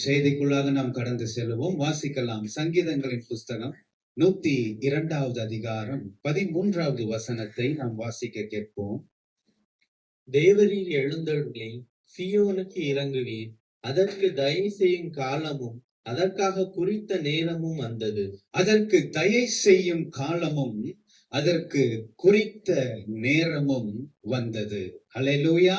செய்திக்குள்ளாக நாம் கடந்து செல்வோம். வாசிக்கலாம். சங்கீதங்களின் புஸ்தகம் 102வது அதிகாரம் 13வது வசனத்தை நாம் வாசிக்க கேட்போம். தேவரீர் எழுந்தருளி சீயோனுக்கு இறங்குவீர், அதற்கு தயை செய்யும் காலமும் அதற்காக குறித்த நேரமும் வந்தது. அதற்கு தயை செய்யும் காலமும் அதற்கு குறித்த நேரமும் வந்தது. அல்லேலூயா.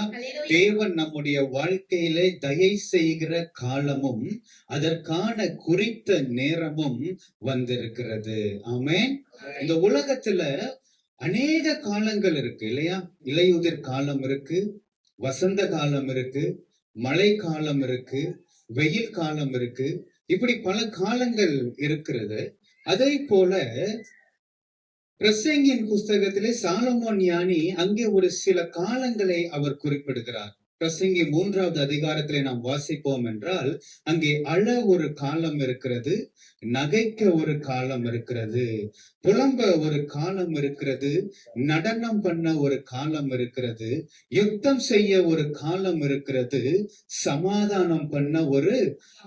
தேவன் நம்முடைய வாழ்க்கையிலே தயை செய்கிற காலமும் அதற்கான குறித்த நேரமும் வந்திருக்கிறது. ஆமென். இந்த உலகத்துல அநேக காலங்கள் இருக்கு இல்லையா? இலையுதிர் காலம் இருக்கு, வசந்த காலம் இருக்கு, மழை காலம் இருக்கு, வெயில் காலம் இருக்கு, இப்படி பல காலங்கள் இருக்கிறது. அதே போல பிரசங்கியின் புஸ்தகத்திலே சாலமோன் ஞானி அங்கே ஒரு சில காலங்களை அவர் குறிப்பிடுகிறார். பிரசங்கி 3வது அதிகாரத்திலே நாம் வாசிப்போம் என்றால் அங்கே அழ ஒரு காலம் இருக்கிறது, நகைக்க ஒரு காலம் இருக்கிறது, புலம்ப ஒரு காலம் இருக்கிறது, நடனம் பண்ண ஒரு காலம் இருக்கிறது, யுத்தம் செய்ய ஒரு காலம் இருக்கிறது, சமாதானம் பண்ண ஒரு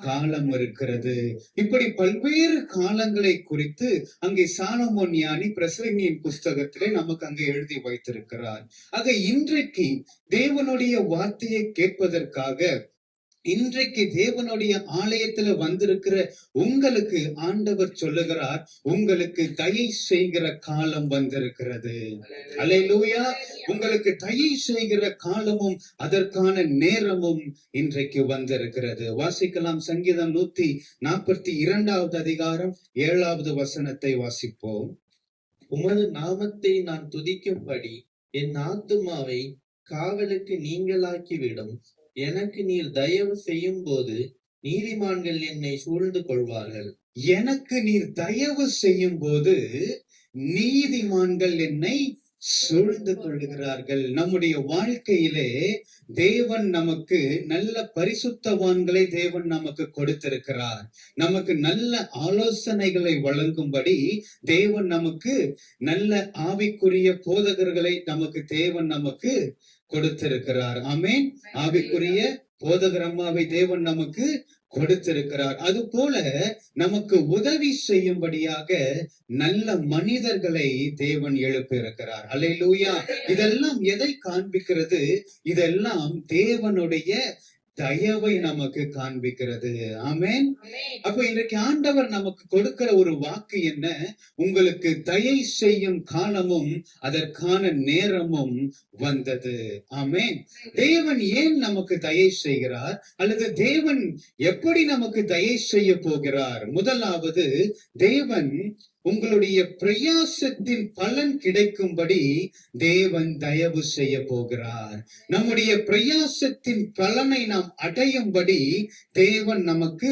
காலம் இருக்கிறது. இப்படி பல்வேறு காலங்களை குறித்து அங்கே சாலமோன் ஞானி பிரசங்கியின் புஸ்தகத்திலே நமக்கு அங்கே எழுதி வைத்திருக்கிறார். ஆக இன்றைக்கு தேவனுடைய வார்த்தையை கேட்பதற்காக இன்றைக்கு தேவனுடைய ஆலயத்துல வந்திருக்கிற உங்களுக்கு ஆண்டவர் சொல்லுகிறார், உங்களுக்கு தயை செய்கிற காலம் வந்திருக்கிறது. அல்லேலூயா. உங்களுக்கு தயை செய்கிற காலமும் அதற்கான நேரமும் இன்றைக்கு வந்திருக்கிறது. வாசிக்கலாம். சங்கீதம் 142வது அதிகாரம் 7வது வசனத்தை வாசிப்போம். உமது நாமத்தை நான் துதிக்கும்படி என் ஆத்துமாவை காவலுக்கு நீங்களாக்கிவிடும். எனக்கு நீர் தயவு செய்யும் போது நீதிமான்கள் என்னை சூழ்ந்து கொள்வார்கள். எனக்கு நீர் தயவு செய்யும் போது நீதிமான்கள் என்னை சூழ்ந்து கொள்கிறார்கள். நம்முடைய வாழ்க்கையிலே தேவன் நமக்கு நல்ல பரிசுத்தவான்களை தேவன் நமக்கு கொடுத்திருக்கிறார். நமக்கு நல்ல ஆலோசனைகளை வழங்கும்படி தேவன் நமக்கு நல்ல ஆவிக்குரிய போதகர்களை நமக்கு தேவன் நமக்கு கொடுத்திருக்கிறார். ஆமென். ஆவிக்குரிய போதகரம்மாவை தேவன் நமக்கு கொடுத்திருக்கிறார். அது போல நமக்கு உதவி செய்யும்படியாக நல்ல மனிதர்களை தேவன் எழுப்பியிருக்கிறார். அல்லேலூயா. இதெல்லாம் எதை காண்பிக்கிறது? இதெல்லாம் தேவனுடைய தயவை நமக்கு காண்பிக்கிறது. ஆமென். அப்ப இன்றைக்கு ஆண்டவர் நமக்கு கொடுக்கிற ஒரு வாக்கு என்ன? உங்களுக்கு தயை செய்யும் காலமும் அதற்கான நேரமும் வந்தது. ஆமென். தேவன் ஏன் நமக்கு தயை செய்கிறார், அல்லது தேவன் எப்படி நமக்கு தயை செய்ய போகிறார்? முதலாவது, தேவன் உங்களுடைய பிரயாசத்தின் பலன் கிடைக்கும்படி தேவன் தயவு செய்ய போகிறார். நம்முடைய பிரயாசத்தின் பலனை நாம் அடையும்படி தேவன் நமக்கு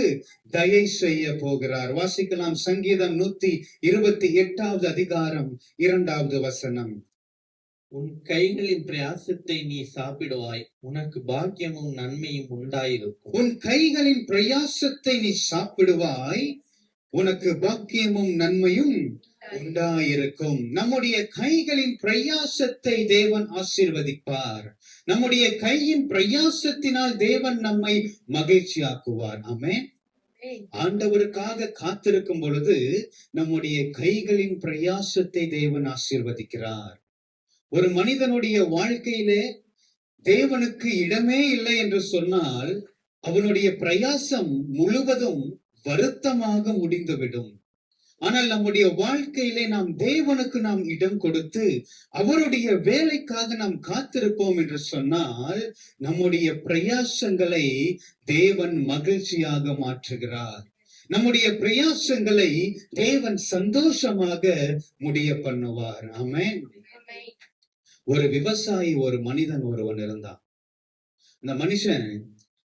தயை செய்ய போகிறார். வாசிக்கலாம். சங்கீதம் 128வது அதிகாரம் 2வது வசனம். உன் கைகளின் பிரயாசத்தை நீ சாப்பிடுவாய், உனக்கு பாக்கியமும் நன்மையும் உண்டாயிருக்கும். உன் கைகளின் பிரயாசத்தை நீ சாப்பிடுவாய், உனக்கு பாக்கியமும் நன்மையும் உண்டாயிருக்கும். நம்முடைய கைகளின் பிரயாசத்தை தேவன் ஆசீர்வதிப்பார். நம்முடைய கையின் பிரயாசத்தினால் தேவன் நம்மை மகிழ்ச்சியாக்குவார். ஆமென். ஆண்டவருக்காக காத்திருக்கும் பொழுது நம்முடைய கைகளின் பிரயாசத்தை தேவன் ஆசீர்வதிக்கிறார். ஒரு மனிதனுடைய வாழ்க்கையிலே தேவனுக்கு இடமே இல்லை என்று சொன்னால் அவனுடைய பிரயாசம் முழுவதும் வருத்தமாக முடிந்துவிடும். ஆனால் நம்முடைய வாழ்க்கையிலே நாம் தேவனுக்கு நாம் இடம் கொடுத்து அவருடைய வேலைக்காக நாம் காத்திருப்போம் என்று சொன்னால் நம்முடைய பிரயாசங்களை தேவன் மகிழ்ச்சியாக மாற்றுகிறார். நம்முடைய பிரயாசங்களை தேவன் சந்தோஷமாக முடிய பண்ணுவார். ஆமென். ஒரு விவசாயி, ஒரு மனிதன் ஒருவன் இருந்தான். அந்த மனுஷன்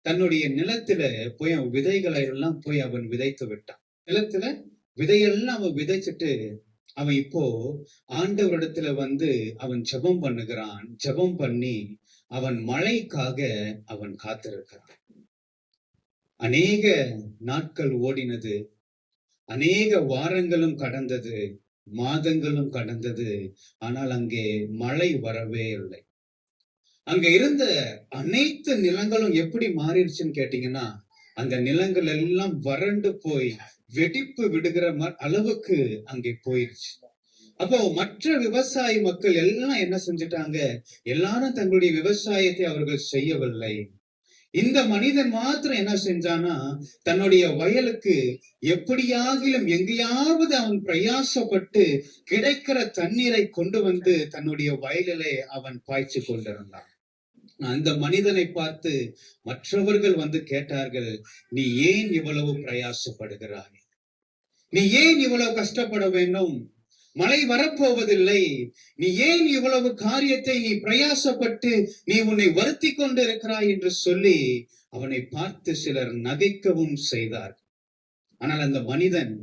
தன்னுடைய நிலத்துல போய் அவன் விதைகளை எல்லாம் போய் அவன் விதைத்து விட்டான். நிலத்துல விதையெல்லாம் அவன் விதைச்சிட்டு அவன் இப்போ ஆண்டவரிடத்துல அவன் ஜெபம் பண்ணுகிறான். ஜெபம் பண்ணி அவன் மழைக்காக அவன் காத்திருக்கிறான். அநேக நாட்கள் ஓடினது, அநேக வாரங்களும் கடந்தது, மாதங்களும் கடந்தது. ஆனால் அங்கே மழை வரவே இல்லை. அங்க இருந்த அனைத்து நிலங்களும் எப்படி மாறிடுச்சுன்னு கேட்டீங்கன்னா, அந்த நிலங்கள் எல்லாம் வறண்டு போய் வெடிப்பு விடுகிற அளவுக்கு அங்கே போயிருச்சு. அப்போ மற்ற விவசாய மக்கள் எல்லாம் என்ன செஞ்சுட்டாங்க? எல்லாரும் தங்களுடைய விவசாயத்தை அவர்கள் செய்யவில்லை. இந்த மனிதன் மாத்திரம் என்ன செஞ்சானா, தன்னுடைய வயலுக்கு எப்படியாகிலும் எங்கேயாவது அவன் பிரயாசப்பட்டு கிடைக்கிற தண்ணீரை கொண்டு வந்து தன்னுடைய வயலிலே அவன் பாய்ச்சி கொண்டிருந்தான். அந்த மனிதனை பார்த்து மற்றவர்கள் வந்து கேட்டார்கள், நீ ஏன் இவ்வளவு பிரயாசப்படுகிறாய்? நீ ஏன் இவ்வளவு கஷ்டப்பட வேண்டும்? மழை வரப்போவதில்லை. நீ ஏன் இவ்வளவு காரியத்தை நீ பிரயாசப்பட்டு நீ உன்னை வருத்தி கொண்டு இருக்கிறாய் என்று சொல்லி அவனை பார்த்து சிலர் நகைக்கவும் செய்தார். ஆனால் அந்த மனிதன்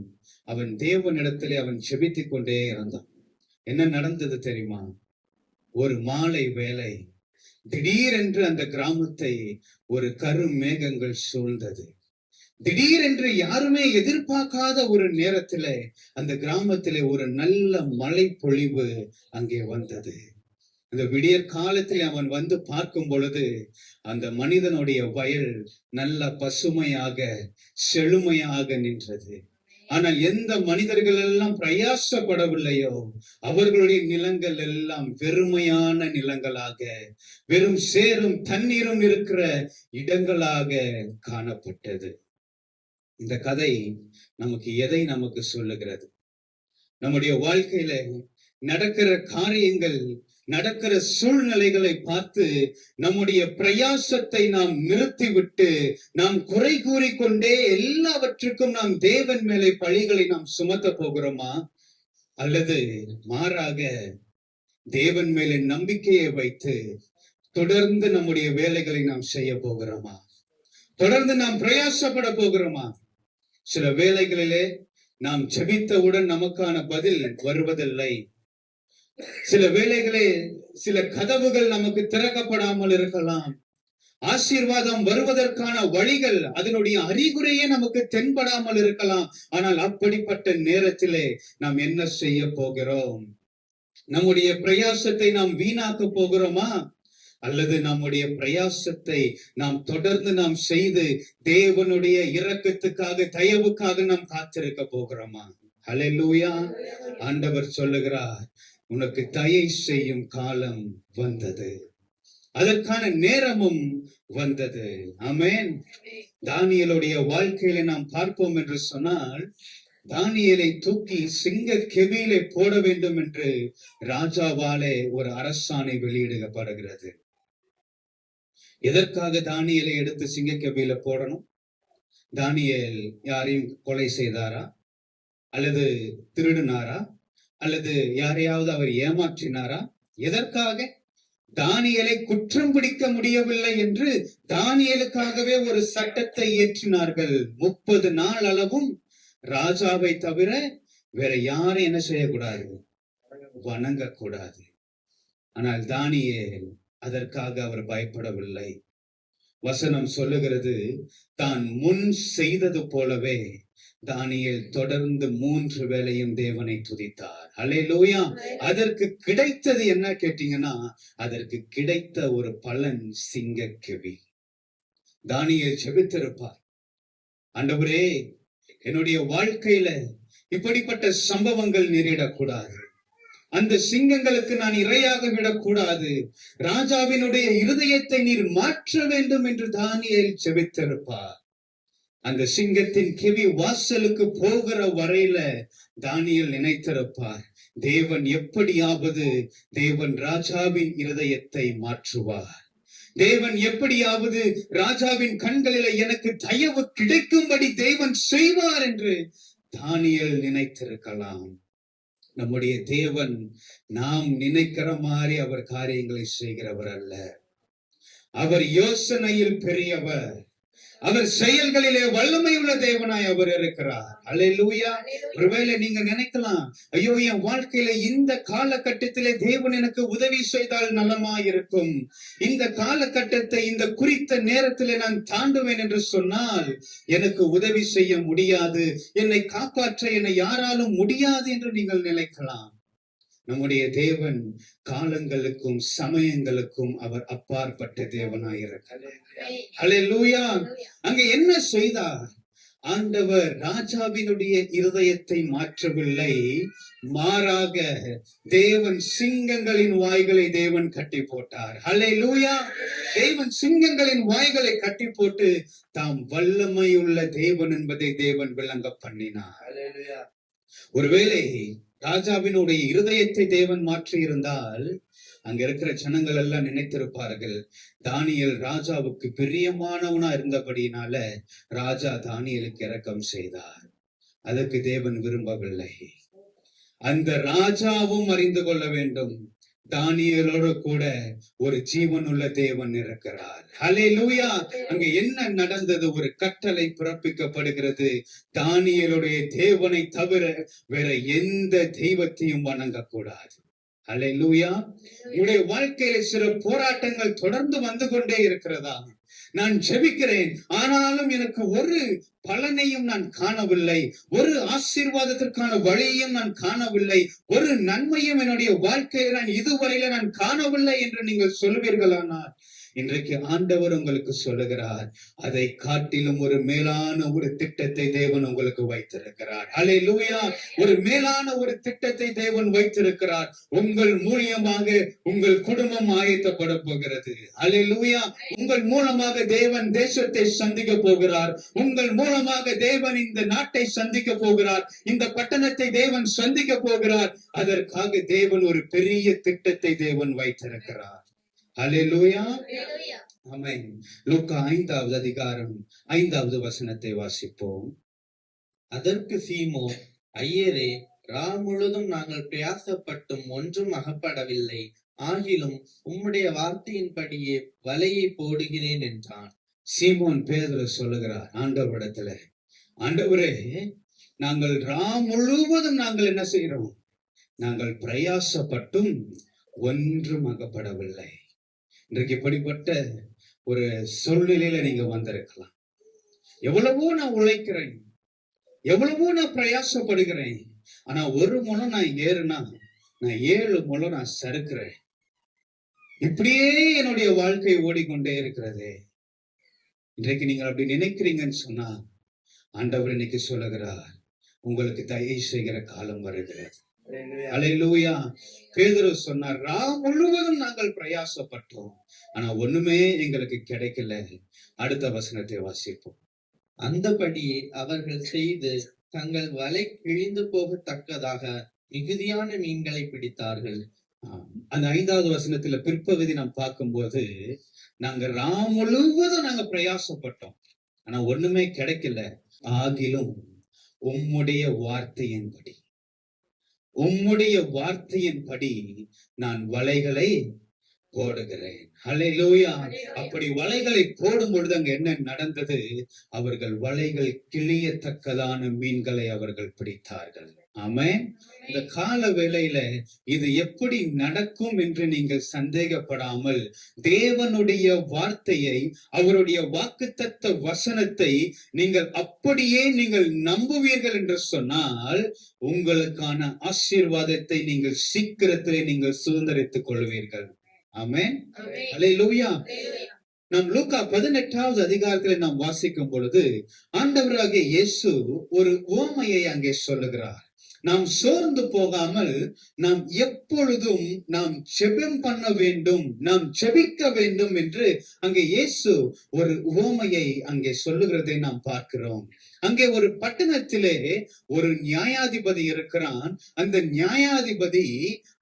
அவன் தேவனிடத்திலே அவன் செபித்துக் கொண்டே இருந்தான். என்ன நடந்தது தெரியுமா? ஒரு மாலை வேளை திடீரென்று அந்த கிராமத்தை ஒரு கருமேகங்கள் சூழ்ந்தது. திடீரென்று யாருமே எதிர்பார்க்காத ஒரு நேரத்திலே அந்த கிராமத்திலே ஒரு நல்ல மழை பொழிவு அங்கே வந்தது. அந்த விடியற் காலத்தில் அவன் வந்து பார்க்கும் பொழுது அந்த மனிதனுடைய வயல் நல்ல பசுமையாக செழுமையாக நின்றது. ஆனால் எந்த மனிதர்கள் எல்லாம் பிரயாசப்படவில்லையோ அவர்களுடைய நிலங்கள் எல்லாம் வெறுமையான நிலங்களாக, வெறும் சேரும் தண்ணீரும் இருக்கிற இடங்களாக காணப்பட்டது. இந்த கதை நமக்கு எதை நமக்கு சொல்லுகிறது? நம்முடைய வாழ்க்கையில நடக்கிற காரியங்கள், நடக்கிற சூழ்நிலைகளை பார்த்து நம்முடைய பிரயாசத்தை நாம் நிறுத்திவிட்டு நாம் குறை கூறிக்கொண்டே எல்லாவற்றுக்கும் நாம் தேவன் மேலே பழிகளை நாம் சுமத்த போகிறோமா? அல்லது மாறாக தேவன் மேலே நம்பிக்கையை வைத்து தொடர்ந்து நம்முடைய வேலைகளை நாம் செய்ய போகிறோமா? தொடர்ந்து நாம் பிரயாசப்பட போகிறோமா? சில வேளைகளிலே நாம் ஜெபித்தவுடன் நமக்கான பதில் வருவதில்லை. சில வேளைகளே சில கதவுகள் நமக்கு திறக்கப்படாமல் இருக்கலாம். ஆசீர்வாதம் வருவதற்கான வழிகள், அதனுடைய அறிகுறியே நமக்கு தென்படாமல் இருக்கலாம். ஆனால் அப்படிப்பட்ட நேரத்திலே நாம் என்ன செய்ய போகிறோம்? நம்முடைய பிரயாசத்தை நாம் வீணாக்க போகிறோமா? அல்லது நம்முடைய பிரயாசத்தை நாம் தொடர்ந்து நாம் செய்து தேவனுடைய இரக்கத்துக்காக, தயவுக்காக நாம் காத்திருக்க போகிறோமா? ஹல்லேலூயா. ஆண்டவர் சொல்லுகிறார், உனக்கு தயை செய்யும் காலம் வந்தது, அதற்கான நேரமும் வந்தது. ஆமென். தானியேலுடைய வாழ்க்கையில நாம் பார்ப்போம் என்று சொன்னால், தானியேலை தூக்கி சிங்க கெபியிலே போட வேண்டும் என்று ராஜாவாலே ஒரு அரசாணை வெளியிடப்படுகிறது. எதற்காக தானியேலை எடுத்து சிங்க கெபியில போடணும்? தானியேல் யாரையும் கொலை செய்தாரா? அல்லது திருடினாரா? அல்லது யாரையாவது அவர் ஏமாற்றினாரா? எதற்காக? தானியேலை குற்றம் பிடிக்க முடியவில்லை என்று தானியேலுக்காகவே ஒரு சட்டத்தை இயற்றினார்கள். 30 நாள் அளவும் ராஜாவை தவிர வேற யாரும் என்ன செய்யக்கூடாது? வணங்கக்கூடாது. ஆனால் தானியேல் அதற்காக அவர் பயப்படவில்லை. வசனம் சொல்லுகிறது, தான் முன் செய்தது போலவே தானியேல் தொடர்ந்து 3 வேளையும் தேவனை துதித்தார். ஹல்லேலூயா. அதற்கு கிடைத்தது என்ன கேட்டீங்கன்னா, அதற்கு கிடைத்த ஒரு பலன் சிங்க கெபி. தானியேல் செபித்திருப்பார், ஆண்டவரே, என்னுடைய வாழ்க்கையில இப்படிப்பட்ட சம்பவங்கள் நேரிடக்கூடாது. அந்த சிங்கங்களுக்கு நான் இரையாக விடக்கூடாது. ராஜாவினுடைய இருதயத்தை நீர் மாற்ற வேண்டும் என்று தானியேல் செபித்திருப்பார். அந்த சிங்கத்தின் கெவி வாசலுக்கு போகிற வரையில தானியேல் நினைத்திருப்பார், தேவன் எப்படியாவது தேவன் ராஜாவின் இருதயத்தை மாற்றுவார். தேவன் எப்படியாவது ராஜாவின் கண்களில எனக்கு தயவு கிடைக்கும்படி தேவன் செய்வார் என்று தானியேல் நினைத்திருக்கலாம். நம்முடைய தேவன் நாம் நினைக்கிற மாதிரி அவர் காரியங்களை செய்கிறவர் அல்ல. அவர் யோசனையில் பெரியவர், அவர் செயல்களிலே வல்லமை உள்ள தேவனாய் அவர் இருக்கிறார். அல்லேலூயா. ஒருவேளை நீங்க நினைக்கலாம், ஐயோ, என் வாழ்க்கையில இந்த காலகட்டத்திலே தேவன் எனக்கு உதவி செய்தால் நலமாயிருக்கும், இந்த காலகட்டத்தை இந்த குறித்த நேரத்திலே நான் தாண்டுவேன் என்று சொன்னால் எனக்கு உதவி செய்ய முடியாது, என்னை காப்பாற்ற என்னை யாராலும் முடியாது என்று நீங்கள் நினைக்கலாம். நம்முடைய தேவன் காலங்களுக்கும் சமயங்களுக்கும் அவர் அப்பாற்பட்ட தேவனாயிருக்கிறார். ஹல்லேலூயா. அங்க என்ன செய்தார்? ஆண்டவர் ராஜாவினுடைய இருதயத்தை மாற்றவில்லை, மாறாக தேவன் சிங்கங்களின் வாய்களை தேவன் கட்டி போட்டார். ஹல்லேலூயா. தேவன் சிங்கங்களின் வாய்களை கட்டி போட்டு தாம் வல்லமையுள்ள தேவன் என்பதை தேவன் விளங்க பண்ணினார். ஒருவேளை ராஜாவினுடைய இருதயத்தை தேவன் மாற்றி இருந்தால் அங்க இருக்கிற ஜனங்கள் எல்லாம் நினைத்திருப்பார்கள், தானியேல் ராஜாவுக்கு பிரியமானவனா இருந்தபடியினால ராஜா தானியேலுக்கு இரக்கம் செய்தார். அதற்கு தேவன் விரும்பவில்லை. அந்த ராஜாவும் அறிந்து கொள்ள வேண்டும், தானியேலோடு கூட ஒரு ஜீவனுள்ள தேவன் இருக்கிறார். ஹல்லேலூயா. அங்க என்ன நடந்தது? ஒரு கட்டளை பிறப்பிக்கப்படுகிறது, தானியேலுடைய தேவனை தவிர வேற எந்த தெய்வத்தையும் வணங்கக்கூடாது. ஹல்லேலூயா. உங்களுடைய வாழ்க்கையில சில போராட்டங்கள் தொடர்ந்து வந்து கொண்டே இருக்கிறதா? நான் ஜெபிக்கிறேன், ஆனாலும் எனக்கு ஒரு பலனையும் நான் காணவில்லை, ஒரு ஆசீர்வாதத்திற்கான வழியையும் நான் காணவில்லை, ஒரு நன்மையும் என்னுடைய வாழ்க்கையில நான் இதுவரையில நான் காணவில்லை என்று நீங்கள் சொல்வீர்களானால் இன்றைக்கு ஆண்டவர் உங்களுக்கு சொல்லுகிறார், அதை காட்டிலும் ஒரு மேலான ஒரு திட்டத்தை தேவன் உங்களுக்கு வைத்திருக்கிறார். ஹல்லேலூயா. ஒரு மேலான ஒரு திட்டத்தை தேவன் வைத்திருக்கிறார். உங்கள் மூலியமாக உங்கள் குடும்பம் ஆயத்தப்பட போகிறது. ஹல்லேலூயா. உங்கள் மூலமாக தேவன் தேசத்தை சந்திக்க போகிறார். உங்கள் மூலமாக தேவன் இந்த நாட்டை சந்திக்க போகிறார். இந்த பட்டணத்தை தேவன் சந்திக்க போகிறார். அதற்காக தேவன் ஒரு பெரிய திட்டத்தை தேவன் வைத்திருக்கிறார். ஹல்லேலூயா. ஆமென். லூக்கா 5வது அதிகாரம் 5வது வசனத்தை வாசிப்போம். அதற்கு சீமோன், ஐயரே, முழுதும் நாங்கள் பிரயாசப்பட்டும் ஒன்றும் அகப்படவில்லை, ஆகிலும் உம்முடைய வார்த்தையின்படியே வலையை போடுகிறேன் என்றான். சீமோன் பேதுரு சொல்லுகிறார் ஆண்டவரிடத்துல, ஆண்டவரே, நாங்கள் முழுவதும் நாங்கள் என்ன செய்கிறோம்? நாங்கள் பிரயாசப்பட்டும் ஒன்றும் அகப்படவில்லை. இன்றைக்கு இப்படிப்பட்ட ஒரு சூழ்நிலையில நீங்க வந்திருக்கலாம். எவ்வளவோ நான் உழைக்கிறேன், எவ்வளவோ நான் பிரயாசப்படுகிறேன், ஆனா ஒரு முளம் நான் ஏறுனா நான் 7 முளம் நான் சறுக்கிறேன். இப்படியே என்னுடைய வாழ்க்கை ஓடிக்கொண்டே இருக்கிறது. இன்றைக்கு நீங்கள் அப்படி நினைக்கிறீங்கன்னு சொன்னா ஆண்டவர் இன்னைக்கு சொல்லுகிறார், உங்களுக்கு தயவு செய்கிற காலம் வருகிறது. ஹல்லேலூயா. பேதுரு சொன்னார், முழுவதும் நாங்கள் பிரயாசப்பட்டோம், ஆனா ஒண்ணுமே எங்களுக்கு கிடைக்கல. அடுத்த வசனத்தை வாசிப்போம். அந்தபடியே அவர்கள் செய்து தங்கள் வலை கிழிந்து போகத்தக்கதாக மிகுதியான மீன்களை பிடித்தார்கள். அந்த 5வது வசனத்துல பிற்பகுதி நாம் பார்க்கும்போது, நாங்க முழுவதும் நாங்க பிரயாசப்பட்டோம், ஆனா ஒண்ணுமே கிடைக்கல. ஆகிலும் உம்முடைய வார்த்தையின்படி, உம்முடைய வார்த்தையின்படி நான் வலைகளை போடுகிறேன். ஹல்லேலூயா. அப்படி வலைகளை போடும் பொழுது அங்க என்ன நடந்தது? அவர்கள் வலைகள் கிழியத்தக்கதான மீன்களை அவர்கள் பிடித்தார்கள். ஆமென். இந்த கால வேளையில இது எப்படி நடக்கும் என்று நீங்கள் சந்தேகப்படாமல் தேவனுடைய வார்த்தையை, அவருடைய வாக்குத்தத்த வசனத்தை நீங்கள் அப்படியே நீங்கள் நம்புவீர்கள் என்று சொன்னால் உங்களுக்கான ஆசீர்வாதத்தை நீங்கள் சீக்கிரத்திலே நீங்கள் சுதந்திரித்துக் கொள்வீர்கள். ஆமென். ஹல்லேலூயா. நாம் லூக்கா 18வது அதிகாரத்தில் நாம் வாசிக்கும் பொழுது ஆண்டவராகிய இயேசு ஒரு உவமையை அங்கே சொல்லுகிறார். நாம் சோர்ந்து போகாமல் நாம் எப்பொழுதும் நாம் ஜெபம் பண்ண வேண்டும், நாம் ஜெபிக்க வேண்டும் என்று அங்கே இயேசு ஒரு உவமையை அங்கே சொல்லுகிறதை நாம் பார்க்கிறோம். அங்கே ஒரு பட்டணத்திலே ஒரு நியாயாதிபதி இருக்கிறான். அந்த நியாயாதிபதி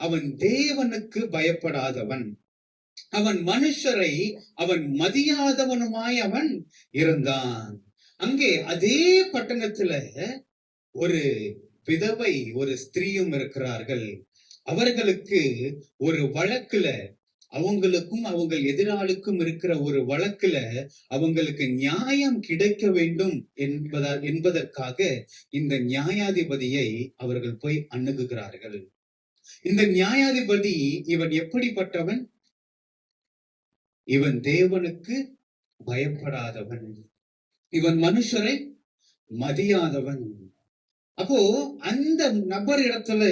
அவன் தேவனுக்கு பயப்படாதவன், அவன் மனுஷரை அவன் மதியாதவனுமாய் அவன் இருந்தான். அங்கே அதே பட்டணத்துல ஒரு விதவை ஒரு ஸ்திரீயும் இருக்கிறார்கள். அவர்களுக்கு ஒரு வழக்குல, அவங்களுக்கும் அவங்க எதிராளிக்கும் இருக்கிற ஒரு வழக்குல அவங்களுக்கு நியாயம் கிடைக்க வேண்டும் என்பதற்காக இந்த நியாயாதிபதியை அவர்கள் போய் அணுகுகிறார்கள். இந்த நியாயாதிபதி இவன் எப்படிப்பட்டவன்? இவன் தேவனுக்கு பயப்படாதவன், இவன் மனுஷரை மதியாதவன். அப்போ அந்த நபர் இடத்துல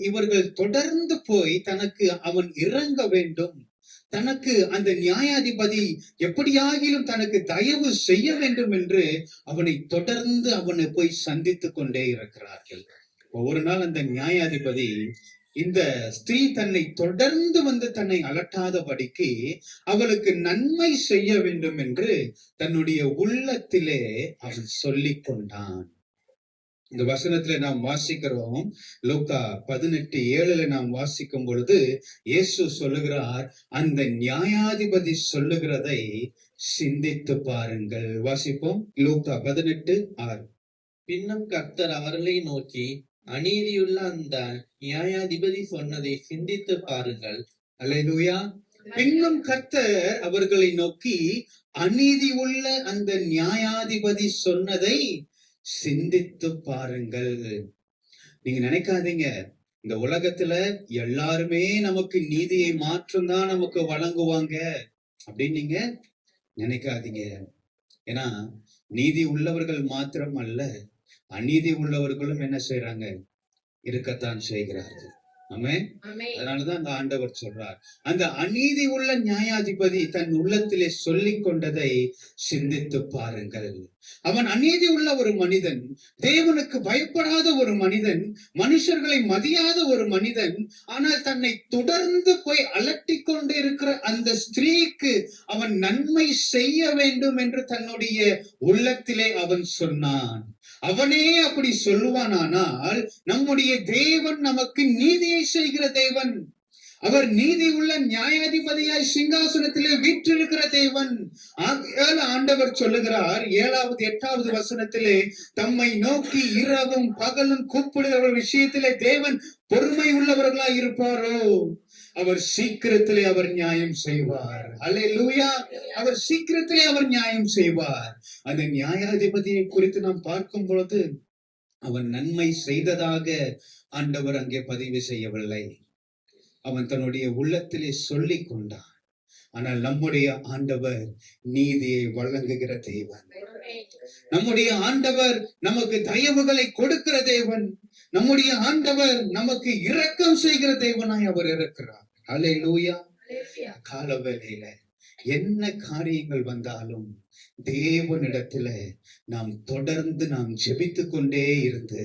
இவர்கள் தொடர்ந்து போய் தனக்கு அவன் இறங்க வேண்டும், தனக்கு அந்த நியாயாதிபதி எப்படியாகிலும் தனக்கு தயவு செய்ய வேண்டும் என்று அவனை போய் சந்தித்துக் கொண்டே இருக்கிறார்கள். ஒரு நாள் அந்த நியாயாதிபதி இந்த ஸ்திரீ தன்னை தொடர்ந்து வந்து தன்னை அலட்டாதபடிக்கு அவளுக்கு நன்மை செய்ய வேண்டும் என்று தன்னுடைய உள்ளத்திலே அவன் சொல்லிக் கொண்டான். இந்த வசனத்துல நாம் வாசிக்கிறோம், லூக்கா 18:7 நாம் வாசிக்கும் பொழுது இயேசு சொல்லுகிறார், அந்த நியாயாதிபதி சொல்லுகிறதை சிந்தித்து பாருங்கள். வாசிப்போம், லூக்கா 18:6. பின்னும் கர்த்தர் அவர்களை நோக்கி, அநீதியுள்ள அந்த நியாயாதிபதி சொன்னதை சிந்தித்து பாருங்கள். அல்லேலூயா. பின்னும் கர்த்தர் அவர்களை நோக்கி, அநீதி உள்ள அந்த நியாயாதிபதி சொன்னதை சிந்தித்து பாருங்கள். நீங்க நினைக்காதீங்க, இந்த உலகத்துல எல்லாருமே நமக்கு நீதியை மாற்றம் தான் நமக்கு வழங்குவாங்க அப்படின்னு நீங்க நினைக்காதீங்க. ஏன்னா நீதி உள்ளவர்கள் மாத்திரம் அல்ல, அநீதி உள்ளவர்களும் என்ன செய்யறாங்க, இருக்கத்தான் செய்கிறார்கள். ஆமென். அதனாலதான் அந்த ஆண்டவர் சொல்றார், அந்த அநீதி உள்ள நியாயாதிபதி தன் உள்ளத்திலே சொல்லிக் கொண்டதை சிந்தித்து பாருங்கள். அவன் அநீதி உள்ள ஒரு மனிதன், தேவனுக்கு பயப்படாத ஒரு மனிதன், மனுஷர்களை மதியாத ஒரு மனிதன். ஆனால் தன்னை தொடர்ந்து போய் அலட்டிக் கொண்டு இருக்கிற அந்த ஸ்திரீக்கு அவன் நன்மை செய்ய வேண்டும் என்று தன்னுடைய உள்ளத்திலே அவன் சொன்னான். அவனே அப்படி சொல்லுவானானால் நம்முடைய தேவன் நமக்கு நீதியை செய்கிற தேவன். அவர் நீதி உள்ள நியாயாதிபதியாய் சிங்காசனத்திலே வீற்றிருக்கிற தேவன். ஆண்டவர் சொல்லுகிறார் 7வது 8வது வசனத்திலே, தம்மை நோக்கி இரவும் பகலும் கூப்பிடுகிற விஷயத்திலே தேவன் பொறுமை உள்ளவர்களாய் இருப்பாரோ, அவர் சீக்கிரத்திலே அவர் நியாயம் செய்வார். அல்லேலூயா. அவர் சீக்கிரத்திலே அவர் நியாயம் செய்வார். அந்த நியாயாதிபதியை குறித்து நாம் பார்க்கும் பொழுது அவன் நன்மை செய்ததாக ஆண்டவர் அங்கே பதிவு செய்யவில்லை, அவன் தன்னுடைய உள்ளத்திலே சொல்லிக் கொண்டான். ஆனால் நம்முடைய ஆண்டவர் நீதியை வழங்குகிற தேவன். நம்முடைய ஆண்டவர் நமக்கு தயவுகளை கொடுக்கிற தேவன். நம்முடைய ஆண்டவர் நமக்கு இரக்கம் செய்கிற தேவனாய் அவர் இருக்கிறார். அல்லேலூயா. காலவேளையில என்ன காரியங்கள் வந்தாலும் தேவனிடத்துல நாம் தொடர்ந்து நாம் ஜெபித்துக் கொண்டே இருந்து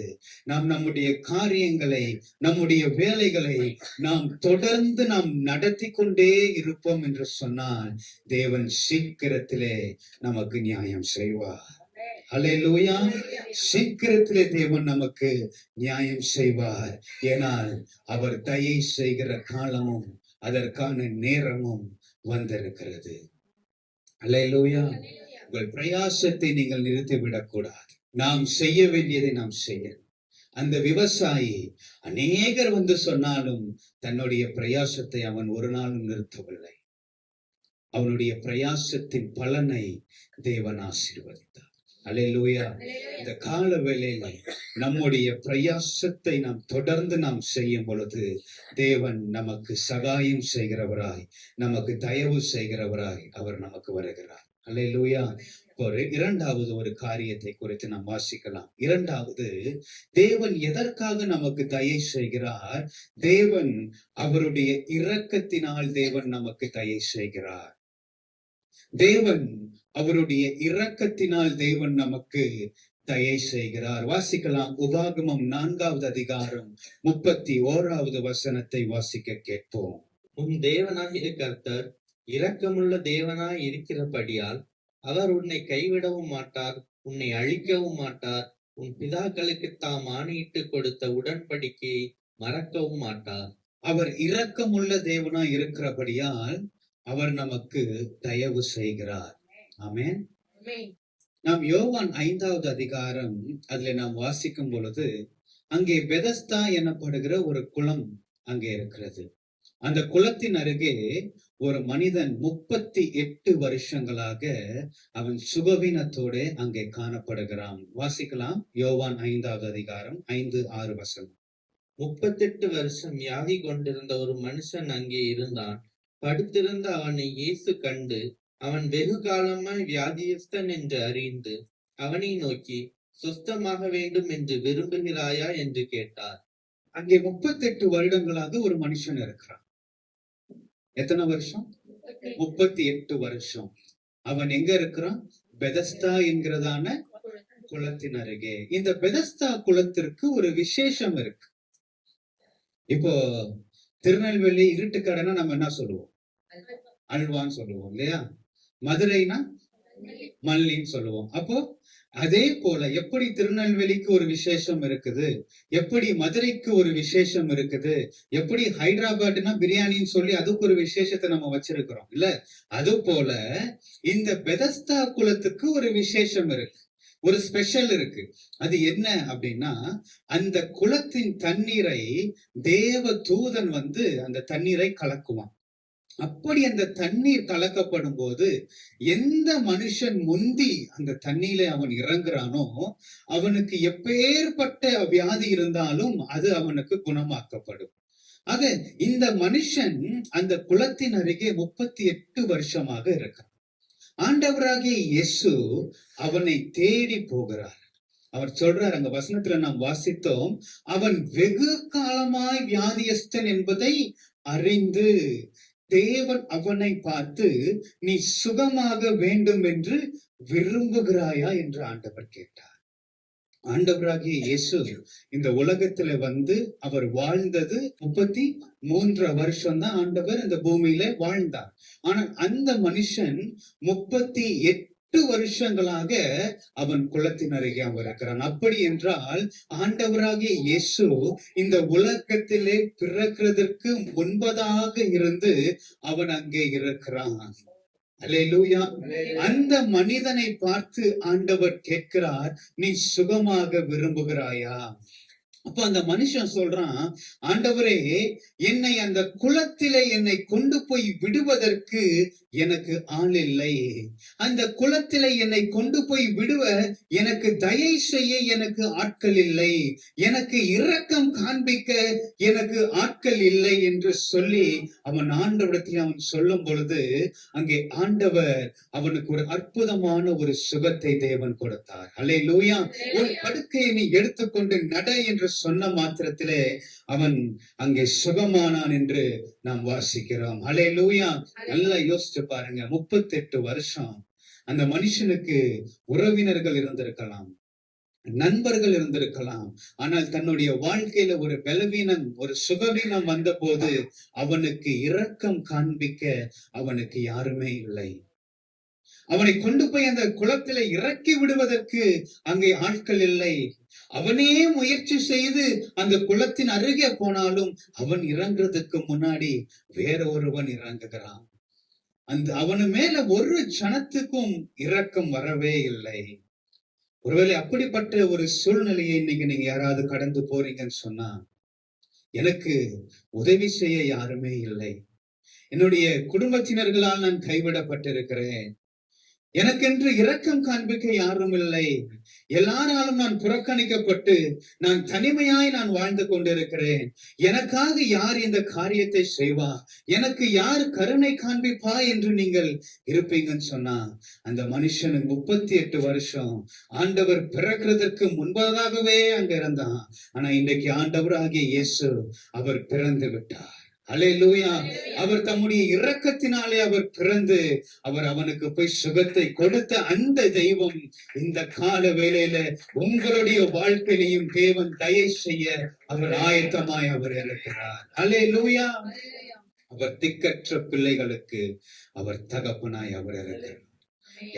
நாம் நம்முடைய காரியங்களை, நம்முடைய வேலைகளை நாம் தொடர்ந்து நாம் நடத்தி கொண்டே இருப்போம் என்று சொன்னால் தேவன் சீக்கிரத்திலே நமக்கு நியாயம் செய்வார். அல்லேலூயா. சீக்கிரத்திலே தேவன் நமக்கு நியாயம் செய்வார். ஏனால் அவர் தயை செய்கிற காலமும் அதற்கான நேரமும் வந்திருக்கிறது. அல்லேலூயா. உங்கள் பிரயாசத்தை நீங்கள் நிறுத்திவிடக் கூடாது. நாம் செய்ய வேண்டியதை நாம் செய்யணும். அந்த விவசாயி அநேகர் வந்து சொன்னாலும் தன்னுடைய பிரயாசத்தை அவன் ஒரு நாளும் நிறுத்தவில்லை. அவனுடைய பிரயாசத்தின் பலனை தேவன் ஆசீர்வதித்தார். அல்லேலூயா. இந்த கால வேளையில நம்முடைய பிரயாசத்தை நாம் தொடர்ந்து நாம் செய்யும் பொழுது தேவன் நமக்கு சகாயம் செய்கிறவராய், நமக்கு தயவு செய்கிறவராய் அவர் நமக்கு வருகிறார். அல்லேலூயா. இரண்டாவது ஒரு காரியத்தை குறித்து நாம் வாசிக்கலாம். இரண்டாவது, தேவன் எதற்காக நமக்கு தயை செய்கிறார்? தேவன் அவருடைய இரக்கத்தினால் தேவன் நமக்கு தயை செய்கிறார். தேவன் அவருடைய இரக்கத்தினால் தேவன் நமக்கு தயை செய்கிறார். வாசிக்கலாம். உபாகமம் 4வது அதிகாரம் 31வது வசனத்தை வாசிக்க கேட்போம். உன் தேவனாகிய கர்த்தர் இரக்கமுள்ள தேவனாய் இருக்கிறபடியால் அவர் உன்னை கைவிடவும் மாட்டார், உன்னை அழிக்கவும் மாட்டார். உன் பிதாக்களுக்கு தாம் ஆணையிட்டு கொடுத்த உடன்படிக்கையை மறக்கவும் மாட்டார். அவர் இரக்கமுள்ள தேவனாய் இருக்கிறபடியால் அவர் நமக்கு தயவு செய்கிறார். ஆமென். நாம் யோவான் 5வது அதிகாரம் அதுல நாம் வாசிக்கும் பொழுது அங்கே பெதஸ்தா எனப்படுகிற ஒரு குளம் அங்கே இருக்கிறது. அந்த குளத்தின் அருகே ஒரு மனிதன் 38 வருஷங்களாக அவன் சுகவீனத்தோட அங்கே காணப்படுகிறான். வாசிக்கலாம். யோவான் 5வது அதிகாரம் 5-6 வசனம். 38 வருஷம் வியாதி கொண்டிருந்த ஒரு மனுஷன் அங்கே இருந்தான். படுத்திருந்த அவனை இயேசு கண்டு அவன் வெகு காலமாய் வியாதியஸ்தன் என்று அறிந்து அவனை நோக்கி, சுஸ்தமாக வேண்டும் என்று விரும்புகிறாயா என்று கேட்டார். அங்கே 38 வருடங்களாக ஒரு மனுஷன் இருக்கிறான். எத்தனை வருஷம்? 38 வருஷம். அவன் எங்க இருக்கிறான்? பெதஸ்தா என்கிறதான குளத்தின் அருகே. இந்த பெதஸ்தா குளத்திற்கு ஒரு விசேஷம் இருக்கு. இப்போ திருநெல்வேலி இருட்டுக்கடைன்னா நம்ம என்ன சொல்லுவோம்? அல்வான்னு சொல்லுவோம் இல்லையா? மதுரைனா மல்லின்னு சொல்லுவோம். அப்போ அதே போல எப்படி திருநெல்வேலிக்கு ஒரு விசேஷம் இருக்குது, எப்படி மதுரைக்கு ஒரு விசேஷம் இருக்குது, எப்படி ஹைதராபாத்னா பிரியாணின்னு சொல்லி அதுக்கு ஒரு விசேஷத்தை நம்ம வச்சிருக்கிறோம் இல்ல, அது போல இந்த பெதஸ்தா குலத்துக்கு ஒரு விசேஷம் இருக்கு, ஒரு ஸ்பெஷல் இருக்கு. அது என்ன அப்படின்னா, அந்த குளத்தின் தண்ணீரை தேவ தூதன் வந்து அந்த தண்ணீரை கலக்குவான். அப்படி அந்த தண்ணீர் கலக்கப்படும் போது எந்த மனுஷன் முந்தி அந்த தண்ணீரை அவன் இறங்குறானோ அவனுக்கு எப்பேற்பட்ட வியாதி இருந்தாலும் அது அவனுக்கு குணமாக்கப்படும். ஆக இந்த மனுஷன் அந்த குளத்தின் அருகே 38 வருஷமாக இருக்கிறான். ஆண்டவராகிய இயேசு அவனை தேடி போகிறார். அவர் சொல்றார், அங்க வசனத்துல நாம் வாசித்தோம், அவன் வெகு காலமாய் வியாதியஸ்தன் என்பதை அறிந்து தேவன் அவனை பார்த்து, நீ சுகமாக வேண்டும் என்று விரும்புகிறாயா என்று ஆண்டவர் கேட்டார். ஆண்டவராகிய இயேசு இந்த உலகத்துல வந்து அவர் வாழ்ந்தது 33 வருஷம் தான் ஆண்டவர் இந்த பூமியில வாழ்ந்தார். ஆனால் அந்த மனுஷன் 38 வருஷங்களாக அவன் குளத்தின் அருகே அவன் இருக்கிறான். அப்படி என்றால் ஆண்டவராகிய இயேசு இந்த உலகத்திலே பிறக்கிறதற்கு முன்பதாக இருந்து அவன் அங்கே இருக்கிறான். அல்லேலூயா. அந்த மனிதனை பார்த்து ஆண்டவர் கேட்கிறார், நீ சுகமாக விரும்புகிறாயா? அப்ப அந்த மனுஷன் சொல்றான், ஆண்டவரே, என்னை அந்த குளத்திலே என்னை கொண்டு போய் விடுவதற்கு எனக்கு ஆள் இல்லை. அந்த குளத்திலே என்னை கொண்டு போய் விடுவ எனக்கு தயை செய்ய எனக்கு ஆட்கள் இல்லை, எனக்கு இரக்கம் காண்பிக்க எனக்கு ஆட்கள் இல்லை என்று சொல்லி அவன் ஆண்டவரிடத்தில் அவன் சொல்லும் பொழுது அங்கே ஆண்டவர் அவனுக்கு ஒரு அற்புதமான ஒரு சுகத்தை தேவன் கொடுத்தார். அல்லேலூயா. உன் படுக்கையை நீ எடுத்துக்கொண்டு நட என்று சொன்ன மாத்திரத்திலே அவன் அங்கே சுகமானான் என்று நாம் வாசிக்கிறோம். அல்லேலூயா. நல்லா யோசிச்சு பாருங்க, 38 வருஷம் அந்த மனுஷனுக்கு உறவினர்கள் இருந்திருக்கலாம், நண்பர்கள் இருந்திருக்கலாம், ஆனால் தன்னுடைய வாழ்க்கையில ஒரு பலவீனம், ஒரு சுகவீனம் வந்த போது அவனுக்கு இரக்கம் காண்பிக்க அவனுக்கு யாருமே இல்லை. அவனை கொண்டு போய் அந்த குளத்தில இறக்கி விடுவதற்கு அங்கே ஆட்கள் இல்லை. அவனே முயற்சி செய்து அந்த குளத்தின் அருகே போனாலும் அவன் இறங்குறதுக்கு முன்னாடி வேற ஒருவன் இறங்குகிறான். அந்த அவனு மேல ஒரு ஜனத்துக்கும் இரக்கம் வரவே இல்லை. ஒருவேளை அப்படிப்பட்ட ஒரு சூழ்நிலையை இன்னைக்கு நீங்க யாராவது கடந்து போறீங்கன்னு சொன்னா, எனக்கு உதவி செய்ய யாருமே இல்லை, என்னுடைய குடும்பத்தினர்களால் நான் கைவிடப்பட்டிருக்கிறேன், எனக்கென்று இரக்கம் காண்பிக்க யாரும் இல்லை, எல்லாராலும் நான் புறக்கணிக்கப்பட்டு நான் தனிமையாய் நான் வாழ்ந்து கொண்டிருக்கிறேன், எனக்காக யார் இந்த காரியத்தை செய்வா, எனக்கு யார் கருணை காண்பிப்பா என்று நீங்கள் இருப்பீங்கன்னு சொன்னா, அந்த மனுஷனுக்கு 38 வருஷம் ஆண்டவர் பிறக்கிறதுக்கு முன்பதாகவே அங்க இருந்தான். ஆனா இன்றைக்கு ஆண்டவர் ஆகிய இயேசு அவர் பிறந்து விட்டார். அல்லேலூயா. அவர் தம்முடைய இரக்கத்தினாலே அவர் பிறந்து அவர் அவனுக்கு போய் சுகத்தை கொடுத்த அந்த தெய்வம் இந்த கால வேளையில உங்களுடைய வாழ்க்கையிலையும் தேவன் தயை செய்ய அவர் ஆயத்தமாய் அவர் இருக்கிறார். அல்லேலூயா. அவர் திக்கற்ற பிள்ளைகளுக்கு அவர் தகப்பனாய் அவர் இருக்கிறார்.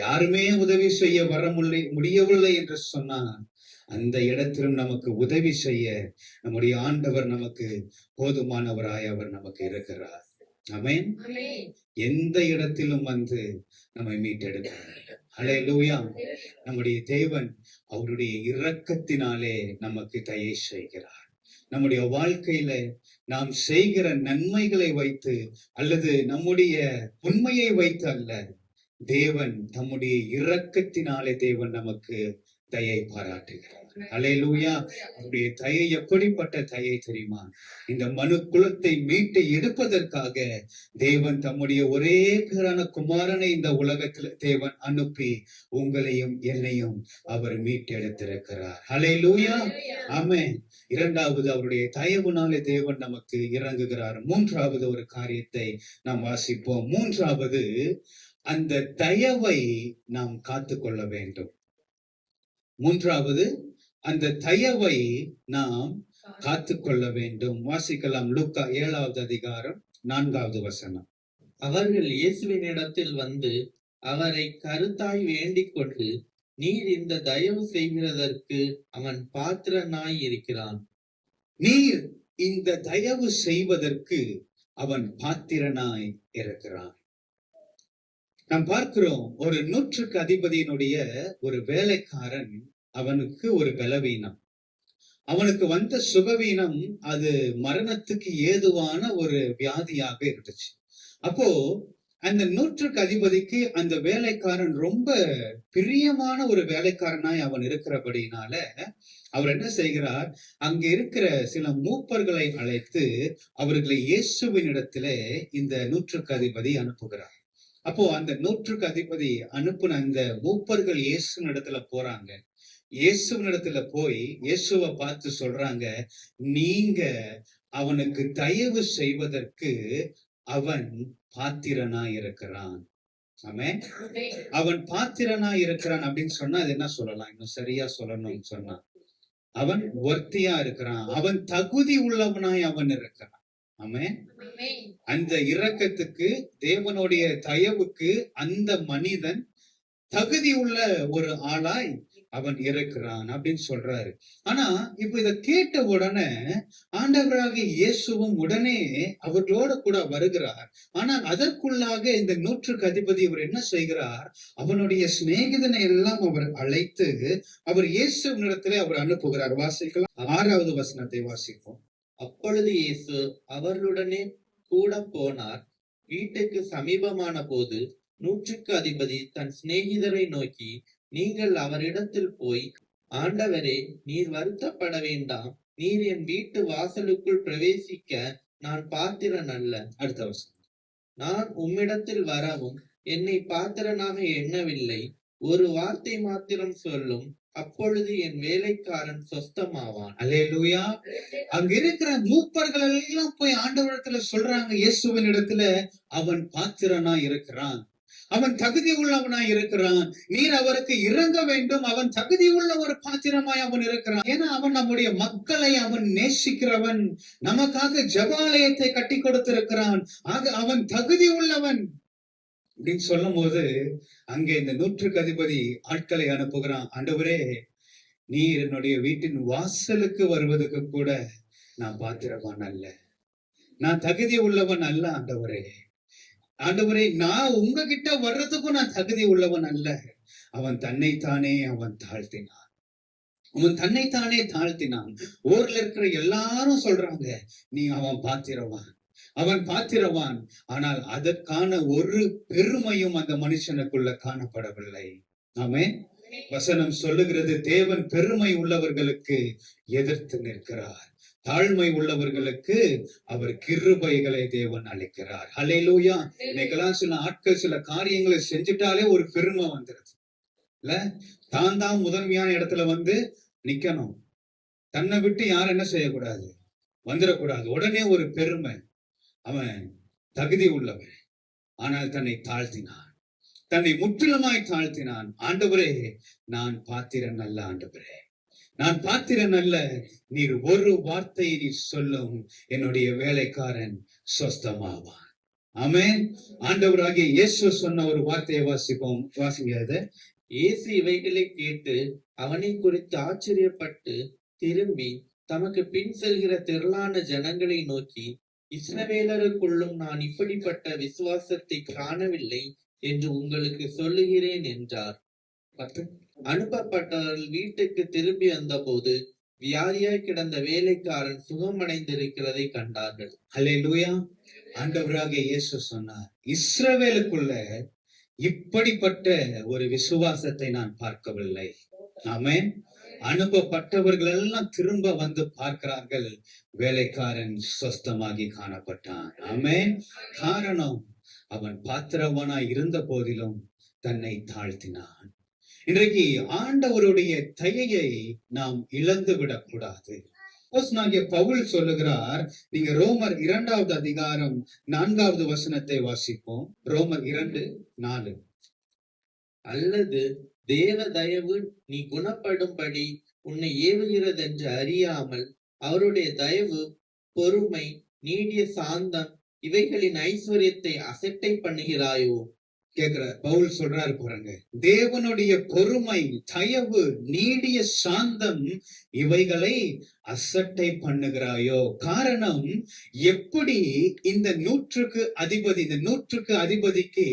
யாருமே உதவி செய்ய வர முடியவில்லை என்று சொன்னார், அந்த இடத்திலும் நமக்கு உதவி செய்ய நம்முடைய ஆண்டவர் நமக்கு போதுமானவராய் அவர் நமக்கு இருக்கிறார். ஆமென். எந்த இடத்திலும் வந்து நம்மை மீட்டெடுக்கிறார். அல்லேலூயா. நம்முடைய தேவன் அவருடைய இரக்கத்தினாலே நமக்கு தயை செய்கிறார். நம்முடைய வாழ்க்கையில நாம் செய்கிற நன்மைகளை வைத்து அல்லது நம்முடைய உண்மையை வைத்து அல்ல, தேவன் தம்முடைய இரக்கத்தினாலே தேவன் நமக்கு தயை பாராட்டுகிறார். அல்லேலூயா. அவருடைய தயை எப்படிப்பட்ட தயை தெரியுமா? இந்த மனு குலத்தை மீட்டு எடுப்பதற்காக தேவன் தம்முடைய ஒரே பேரான குமாரனை இந்த உலகத்துல தேவன் அனுப்பி உங்களையும் என்னையும் அவர் மீட்டெடுத்திருக்கிறார். அல்லேலூயா. ஆமென். இரண்டாவது, அவருடைய தயவுனாலே தேவன் நமக்கு இறங்குகிறார். மூன்றாவது ஒரு காரியத்தை நாம் வாசிப்போம். மூன்றாவது, அந்த தயவை நாம் காத்துக்கொள்ள வேண்டும். மூன்றாவது, அந்த தயவை நாம் காத்துக்கொள்ள வேண்டும். வாசிக்கலாம். லூக்கா 7வது அதிகாரம் 4வது வசனம். அவர்கள் இயேசுவினிடத்தில் வந்து அவரை கருத்தாய் வேண்டிக் கொண்டு, நீர் இந்த தயவு செய்கிறதற்கு அவன் பாத்திரனாய் இருக்கிறான். நீர் இந்த தயவு செய்வதற்கு அவன் பாத்திரனாய் இருக்கிறான். நாம் பார்க்கிறோம், ஒரு 100க்கு அதிபதியினுடைய ஒரு வேலைக்காரன், அவனுக்கு ஒரு பலவீனம். அவனுக்கு வந்த சுகவீனம் அது மரணத்துக்கு ஏதுவான ஒரு வியாதியாக இருந்துச்சு. அப்போ அந்த 100க்கு அதிபதிக்கு அந்த வேலைக்காரன் ரொம்ப பிரியமான ஒரு வேலைக்காரனாய் அவன் இருக்கிறபடினால அவர் என்ன செய்கிறார், அங்க இருக்கிற சில மூப்பர்களை அழைத்து அவர்களை இயேசுவின் இடத்திலே இந்த 100க்கு அதிபதி அனுப்புகிறார். அப்போ அந்த 100க்கு அதிபதி அனுப்புன அந்த மூப்பர்கள் இயேசுவின் இடத்துல போறாங்க. இயேசுவின் இடத்துல போய் இயேசுவை பார்த்து சொல்றாங்க, நீங்க அவனுக்கு தயவு செய்வதற்கு அவன் பாத்திரனா இருக்கிறான். ஆமென். அவன் பாத்திரனா இருக்கிறான் அப்படின்னு சொன்னா அது என்ன சொல்லலாம்? இன்னும் சரியா சொல்லணும்னு சொன்னா அவன் ஒர்த்தியா இருக்கிறான், அவன் தகுதி உள்ளவனாய் அவன் இருக்கிறான். ஆமென். அந்த இரக்கத்துக்கு, தேவனுடைய தயவுக்கு அந்த மனிதன் தகுதி உள்ள ஒரு ஆளாய் அவன் இருக்கிறான் அப்படின்னு சொல்றாரு. ஆனா இப்ப இத கேட்ட உடனே ஆண்டவராகிய இயேசுவும் உடனே அவர்களோட கூட வருகிறார். ஆனால் அதற்குள்ளாக இந்த 100க்கு அதிபதி அவர் என்ன செய்கிறார், அவனுடைய சிநேகிதனை எல்லாம் அவர் அழைத்து அவர் இயேசுவினிடத்திலே அவர் அனுப்புகிறார். வாசிக்கலாம். 6வது வசனத்தை வாசிப்போம். அப்பொழுது இயேசு அவர்களுடனே கூட போனார். வீட்டுக்கு சமீபமான போது 100க்கு அதிபதி தன் சிநேகிதரை நோக்கி, நீங்கள் அவரிடத்தில் போய், ஆண்டவரே, நீர் வருத்தப்பட வேண்டாம், நீர் என் வீட்டு வாசலுக்குள் பிரவேசிக்க நான் பாத்திரன் அல்ல. அடுத்த வசனம். நான் உம்மிடத்தில் வரவும் என்னை பாத்திரனாக எண்ணவில்லை. ஒரு வார்த்தை மாத்திரம் சொல்லும், அப்பொழுது என் வேலைக்காரன் சொஸ்தமாவான். அல்லேலூயா. அங்க இருக்கிற மூப்பர்கள் எல்லாம் போய் ஆண்டவரிடத்துல சொல்றாங்க, இயேசுவின் இடத்துல அவன் பாத்திரனா இருக்கிறான், அவன் தகுதி உள்ளவனாய் இருக்கிறான், நீர் அவருக்கு இறங்க வேண்டும், அவன் தகுதி உள்ள ஒரு பாத்திரமாய் அவன் இருக்கிறான். ஏன்னா அவன் நம்முடைய மக்களை அவன் நேசிக்கிறவன், நமக்காக ஜெபாலயத்தை கட்டி கொடுத்திருக்கிறான், ஆக அவன் தகுதி உள்ளவன் அப்படின்னு சொல்லும் போது அங்கே இந்த 100க்கு அதிபதி ஆட்களை அனுப்புகிறான். ஆண்டவரே, நீர் என்னுடைய வீட்டின் வாசலுக்கு வருவதற்கு கூட நான் பாத்திரவான் அல்ல, நான் தகுதி உள்ளவன் அல்ல ஆண்டவரே. ஆண்டவரே, நான் உங்ககிட்ட வர்றதுக்கும் நான் தகுதி உள்ளவன் அல்ல. அவன் தன்னைத்தானே அவன் தாழ்த்தினான், அவன் தன்னைத்தானே தாழ்த்தினான். ஊர்ல இருக்கிற எல்லாரும் சொல்றாங்க, நீ அவன் பாத்திரவான், அவன் பாத்திரவான். ஆனால் அதற்கான ஒரு பெருமையும் அந்த மனுஷனுக்குள்ள காணப்படவில்லை. ஆமென். வசனம் சொல்லுகிறது, தேவன் பெருமை உள்ளவர்களுக்கு எதிர்த்து நிற்கிறார், தாழ்மை உள்ளவர்களுக்கு அவர் கிருபைகளை தேவன் அளிக்கிறார். அல்லேலூயா. இன்னைக்கெல்லாம் சில ஆட்கள் சில காரியங்களை செஞ்சுட்டாலே ஒரு பெருமை வந்துருது இல்ல, தான் முதன்மையான இடத்துல வந்து நிக்கணும், தன்னை விட்டு யாரும் என்ன செய்யக்கூடாது, வந்துடக்கூடாது. உடனே ஒரு பெருமை. அவன் தகுதி உள்ளவன், ஆனால் தன்னை தாழ்த்தினான், தன்னை முற்றிலுமாய் தாழ்த்தினான். ஆண்டவரே, நான் பாத்திரன் அல்ல, ஆண்டவரே நான் பாத்திரன் அல்ல, நீர் ஒரு வார்த்தையை நீ சொல்லும், என்னுடைய வேலைக்காரன் சொஸ்தமாவான். ஆமென். ஆண்டவராகிய இயேசு சொன்ன ஒரு வார்த்தையை வாசிப்போம். வாசிங்க அதை. இயேசு இவைகளை கேட்டு அவனை குறித்து ஆச்சரியப்பட்டு திரும்பி தமக்கு பின் செல்கிற திரளான ஜனங்களை நோக்கி, இஸ்ரவேலருக்குள்ளும் நான் இப்படிப்பட்ட விசுவாசத்தை காணவில்லை என்று உங்களுக்கு சொல்லுகிறேன் என்றார். அனுப்பப்பட்டவர்கள் வீட்டுக்கு திரும்பி வந்தபோது வியாதியாய் கிடந்த வேலைக்காரன் சுகமடைந்திருக்கிறதை கண்டார்கள். அல்லேலூயா. ஆண்டவராகிய இயேசு சொன்னார், இஸ்ரவேலுக்குள்ள இப்படிப்பட்ட ஒரு விசுவாசத்தை நான் பார்க்கவில்லை. ஆமென். அனுப்பப்பட்டவர்கள் எல்லாம் திரும்ப வந்து பார்க்கிறார்கள், வேலைக்காரன் சொஸ்தமாகி காணப்பட்டான். ஆமென். காரணம், அவன் பாத்திரவனாய் இருந்த போதிலும் தன்னை தாழ்த்தினான். இன்றைக்கு ஆண்டவருடைய தயையை நாம் இழந்து விடக்கூடாது. அப்போஸ்தலனாகிய பவுல் சொல்லுகிறார், நீங்க ரோமர் 2வது அதிகாரம் 4வது வசனத்தை வாசிப்போம். ரோமர் 2:4. அல்லது தேவ தயவு நீ குணப்படும்படி உன்னை ஏவுகிறதென்று அறியாமல் அவருடைய தயவு, பொறுமை, நீடிய சாந்தம் இவைகளின் ஐஸ்வர்யத்தை அசட்டை பண்ணுகிறாயோ? கேக்குறார் பவுல் சொல்றாரு பாருங்க, தேவனுடைய பொறுமை, தயவு, நீடிய சாந்தம் இவைகளை அசட்டை பண்ணுகிறாயோ? காரணம், எப்படி இந்த நூற்றுக்கு அதிபதிக்கு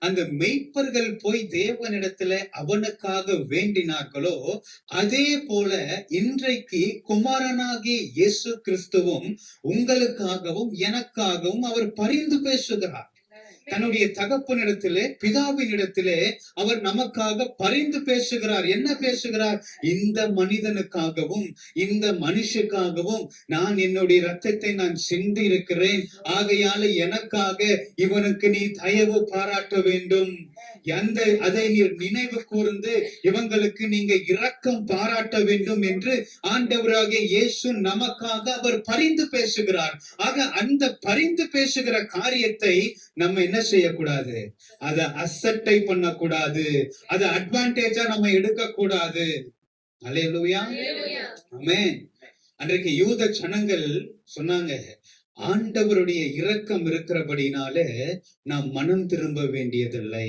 அந்த மெய்ப்பர்கள் போய் தேவனிடத்துல அவனுக்காக வேண்டினார்களோ, அதே போல இன்றைக்கு குமாரனாகிய இயேசு கிறிஸ்துவும் உங்களுக்காகவும் எனக்காகவும் அவர் பரிந்து பேசுகிறார். தன்னுடைய தகப்பனிடத்திலே, பிதாவினிடத்திலே அவர் நமக்காக பரிந்து பேசுகிறார். என்ன பேசுகிறார்? இந்த மனிதனுக்காகவும் இந்த மனுஷக்காகவும் நான் என்னுடைய இரத்தத்தை நான் சிந்தி இருக்கிறேன், ஆகையால எனக்காக இவனுக்கு நீ தயவு பாராட்ட வேண்டும். அதை நீர் நினைவு கூர்ந்து இவங்களுக்கு நீங்க இரக்கம் பாராட்ட வேண்டும் என்று ஆண்டவராகிய இயேசு நமக்காக அவர் பரிந்து பேசுகிறார். ஆக அந்த பரிந்து பேசுகிற காரியத்தை நம்ம என்ன செய்யக்கூடாது? அதை அசட்டை பண்ணக்கூடாது, அதை அட்வான்டேஜா நம்ம எடுக்க கூடாது. அல்லேலூயா, ஆமென். அன்றைக்கு யூத ஜனங்கள் சொன்னாங்க, ஆண்டவருடைய இரக்கம் இருக்கிறபடினால நாம் மனம் திரும்ப வேண்டியதில்லை,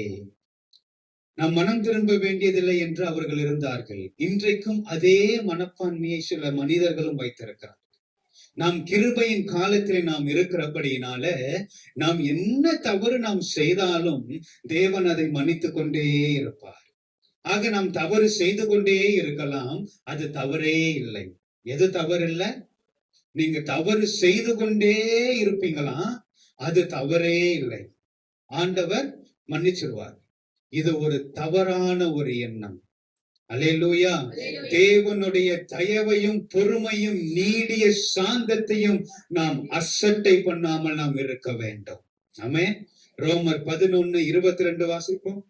நாம் மனம் திரும்ப வேண்டியதில்லை என்று அவர்கள் இருந்தார்கள். இன்றைக்கும் அதே மனப்பான்மையை சில மனிதர்களும் வைத்திருக்கிறார். நாம் கிருபையின் காலத்தில் நாம் இருக்கிறபடினால நாம் என்ன தவறு நாம் செய்தாலும் தேவன் அதை மன்னித்துக் கொண்டே இருப்பார். ஆக நாம் தவறு செய்து கொண்டே இருக்கலாம், அது தவறே இல்லை. எது தவறு இல்லை? நீங்க தவறு செய்து கொண்டே இருப்பீங்களா, அது தவறே இல்லை. ஆண்டவர் மன்னிச்சிருவார். இது ஒரு தவறான ஒரு எண்ணம். அல்லேலூயா. தேவனுடைய தயவையும் பொறுமையும் நீடிய சாந்தத்தையும் நாம் அசட்டை பண்ணாமல் நாம் இருக்க வேண்டும். ஆமென். ரோமர் 11:22 வாசிப்போம்.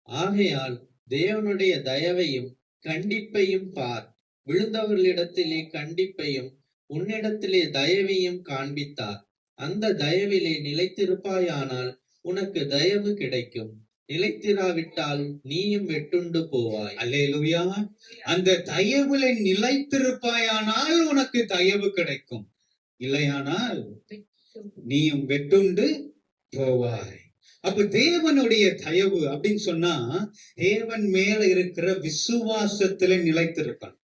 ஆகையால் தேவனுடைய தயவையும் கண்டிப்பையும் பார், விழுந்தவர்களிடத்திலே கண்டிப்பையும் உன்னிடத்திலே தயவையும் காண்பித்தார். அந்த தயவிலே நிலைத்திருப்பாயானால் உனக்கு தயவு கிடைக்கும், நிலைத்திராவிட்டால் நீயும் வெட்டுண்டு போவாய். அல்லேலூயா. அந்த தயவுல நிலைத்திருப்பாயானால் உனக்கு தயவு கிடைக்கும், இல்லையானால் நீயும் வெட்டுண்டு போவாய். அப்ப தேவனுடைய தயவு அப்படின்னு சொன்னா, தேவன் மேல இருக்கிற விசுவாசத்துல நிலைத்திருக்கணும்.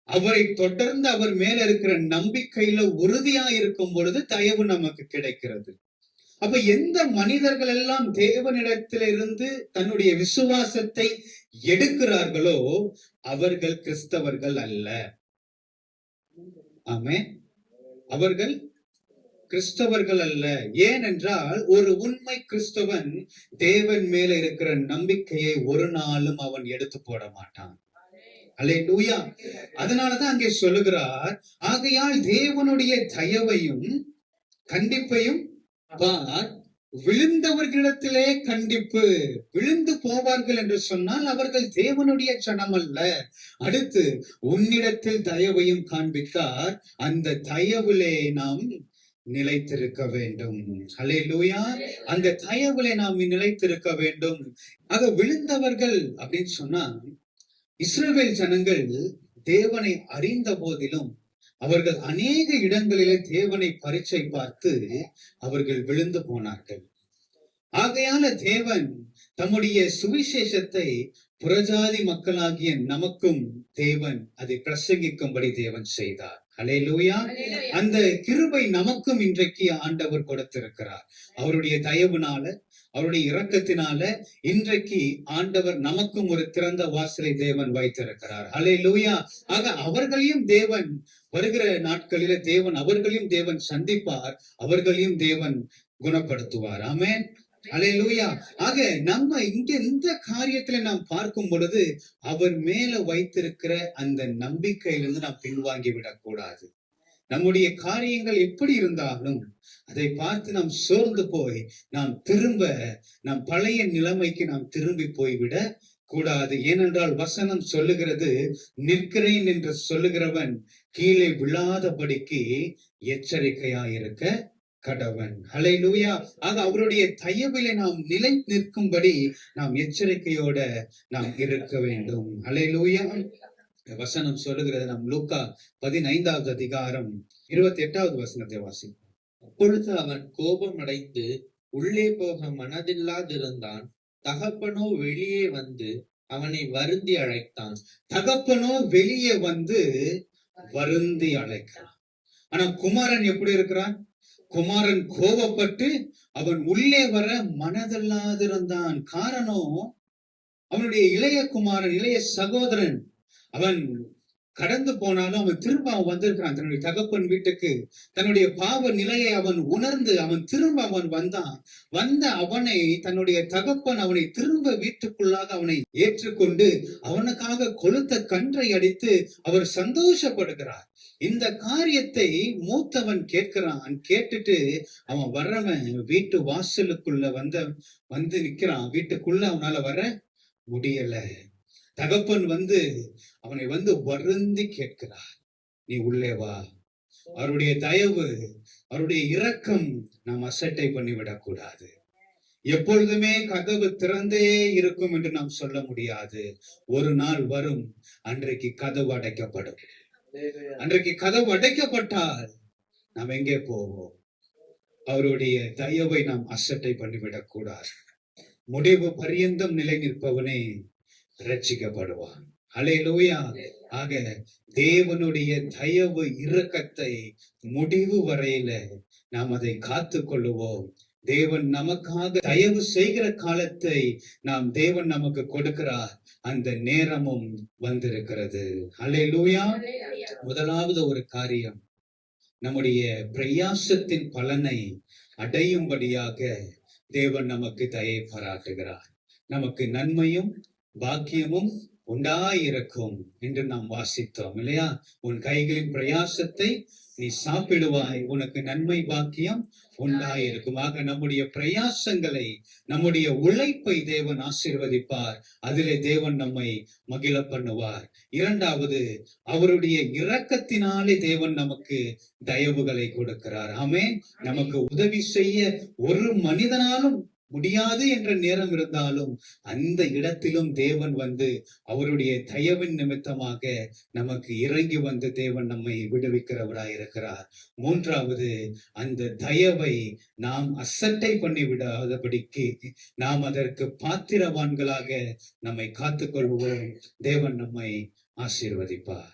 அவரை தொடர்ந்து அவர் மேல இருக்கிற நம்பிக்கையில உறுதியா இருக்கும் பொழுது தயவு நமக்கு கிடைக்கிறது. அப்ப எந்த மனிதர்கள் எல்லாம் தேவனிடத்திலிருந்து தன்னுடைய விசுவாசத்தை எடுக்கிறார்களோ அவர்கள் கிறிஸ்தவர்கள் அல்ல. ஆமென். அவர்கள் கிறிஸ்தவர்கள் அல்ல. ஏனென்றால் ஒரு உண்மை கிறிஸ்தவன் தேவன் மேல இருக்கிற நம்பிக்கையை ஒரு நாளும் அவன் எடுத்து போட மாட்டான். அல்லேலூயா. அதனாலதான் அங்கே சொல்லுகிறார், ஆகையால் தேவனுடைய தயவையும் கண்டிப்பையும் பார், விழுந்தவர்களிடத்திலே கண்டிப்பு. விழுந்து போவார்கள் என்று சொன்னால் அவர்கள் தேவனுடைய ஜனம் அல்ல. அடுத்து உன்னிடத்தில் தயவையும் காண்பித்தார், அந்த தயவிலே நாம் நிலைத்திருக்க வேண்டும். அல்லேலூயா. அந்த தயவிலே நாம் நிலைத்திருக்க வேண்டும். ஆக விழுந்தவர்கள் அப்படின்னு சொன்னா, இஸ்ரவேல் ஜனங்கள் தேவனை அறிந்த போதிலும் அவர்கள் அநேக இடங்களிலே தேவனை பரீட்சை பார்த்து அவர்கள் விழுந்து போனார்கள். ஆகையால தேவன் தம்முடைய சுவிசேஷத்தை புறஜாதி மக்களாகிய நமக்கும் தேவன் அதை பிரசங்கிக்கும்படி தேவன் செய்தார். அல்லேலூயா. அந்த கிருபை நமக்கும் இன்றைக்கு ஆண்டவர் கொடுத்திருக்கிறார். அவருடைய தயவுனால, அவருடைய இரக்கத்தினால இன்றைக்கு ஆண்டவர் நமக்கும் ஒரு திறந்த வாசலை தேவன் வைத்திருக்கிறார். அல்லேலூயா. ஆக அவர்களையும் தேவன் வருகிற நாட்களில தேவன் அவர்களையும் தேவன் சந்திப்பார், அவர்களையும் தேவன் குணப்படுத்துவார். ஆமென். அல்லேலூயா. ஆக நம்ம இங்க இந்த காரியத்துல நாம் பார்க்கும் பொழுது அவர் மேல வைத்திருக்கிற அந்த நம்பிக்கையிலிருந்து நாம் பின்வாங்கி விடக்கூடாது. நம்முடைய காரியங்கள் எப்படி இருந்தாலும் அதை பார்த்து நாம் சோர்ந்து போய் நாம் பழைய நிலைமைக்கு நாம் திரும்பி போய்விட கூடாது. ஏனென்றால் வசனம் சொல்லுகிறது, நிற்கிறேன் என்று சொல்லுகிறவன் கீழே விழாதபடிக்கு எச்சரிக்கையாயிருக்க கடவன். ஹல்லேலூயா. ஆக அவருடைய தயவிலே நாம் நிலை நிற்கும்படி நாம் எச்சரிக்கையோட நாம் இருக்க வேண்டும். ஹல்லேலூயா. வசனம் சொல்லுகிறது, நாம் லூக்கா 15வது அதிகாரம் 28வது வசனத்தை வாசிப்போம். அப்பொழுது அவன் கோபம் அடைந்து உள்ளே போக மனதில்லாதிருந்தான். தகப்பனோ வெளியே வந்து அவனை வருந்தி அழைத்தான். தகப்பனோ வெளியே வந்து வருந்தி அழைக்கிறான். ஆனா குமாரன் எப்படி இருக்கிறான்? குமாரன் கோபப்பட்டு அவன் உள்ளே வர மனதில்லாதிருந்தான். காரணம், அவனுடைய இளைய குமாரன், இளைய சகோதரன் அவன் கடந்து போனாலும் அவன் திரும்ப வந்திருக்கிறான் தன்னுடைய தகப்பன் வீட்டுக்கு. தன்னுடைய பாவ நிலையை அவன் உணர்ந்து அவன் திரும்ப வந்த அவனை தன்னுடைய தகப்பன் அவனை திரும்ப வீட்டுக்குள்ளாக அவனை ஏற்றுக்கொண்டு அவனுக்காக கொளுத்த கன்றை அடித்து அவர் சந்தோஷப்படுகிறார். இந்த காரியத்தை மூத்தவன் கேட்கிறான். கேட்டுட்டு அவன் வர்றவன் வீட்டு வாசலுக்குள்ள வந்து நிக்கிறான். வீட்டுக்குள்ள அவனால வர முடியல. தகப்பன் அவனை வருந்தி கேட்கிறார், நீ உள்ளே வா. அவருடைய தயவு, அவருடைய இரக்கம் நாம் அசட்டை பண்ணிவிடக் கூடாது. எப்பொழுதுமே கதவு திறந்தே இருக்கும் என்று நாம் சொல்ல முடியாது. ஒரு நாள் வரும், அன்றைக்கு கதவு அடைக்கப்படும். அன்றைக்கு கதவு அடைக்கப்பட்டால் நாம் எங்கே போவோம்? அவருடைய தயவை நாம் அசட்டை பண்ணிவிடக் கூடாது. முடிவு பரியந்தம் நிலை நிற்பவனே ரட்சிக்கப்படுவான். அல்லேலூயா. ஆக தேவனுடைய தயவு இரக்கத்தை முடிவு வரையில நாம் அதை காத்து கொள்ளுவோம். தேவன் நமக்காக தயவு செய்கிற காலத்தை தேவன் நமக்கு கொடுக்கிறார். அந்த நேரமும் வந்திருக்கிறது. அல்லேலூயா. முதலாவது ஒரு காரியம், நம்முடைய பிரயாசத்தின் பலனை அடையும்படியாக தேவன் நமக்கு தயை பாராட்டுகிறார். நமக்கு நன்மையும் பாக்கியமும் உண்டாயிருக்கும் என்று நாம் வாசித்தோம் இல்லையா? உன் கைகளின் பிரயாசத்தை நீ சாப்பிடுவாய், உனக்கு நன்மை பாக்கியம் உண்டாயிருக்கும். ஆக நம்முடைய பிரயாசங்களை, நம்முடைய உழைப்பை தேவன் ஆசீர்வதிப்பார். அதிலே தேவன் நம்மை மகிழ பண்ணுவார். இரண்டாவது, அவருடைய இரக்கத்தினாலே தேவன் நமக்கு தயவுகளை கொடுக்கிறார். ஆமென். நமக்கு உதவி செய்ய ஒரு மனிதனாலும் முடியாது என்ற நேரம் இருந்தாலும் அந்த இடத்திலும் தேவன் அவருடைய தயவின் நிமித்தமாக நமக்கு இறங்கி தேவன் நம்மை விடுவிக்கிறவராயிருக்கிறார். மூன்றாவது, அந்த தயவை நாம் அசட்டை பண்ணி விடாதபடிக்கு நாம் அதற்கு பாத்திரவான்களாக நம்மை காத்துக்கொள்வோம். தேவன் நம்மை ஆசீர்வதிப்பார்.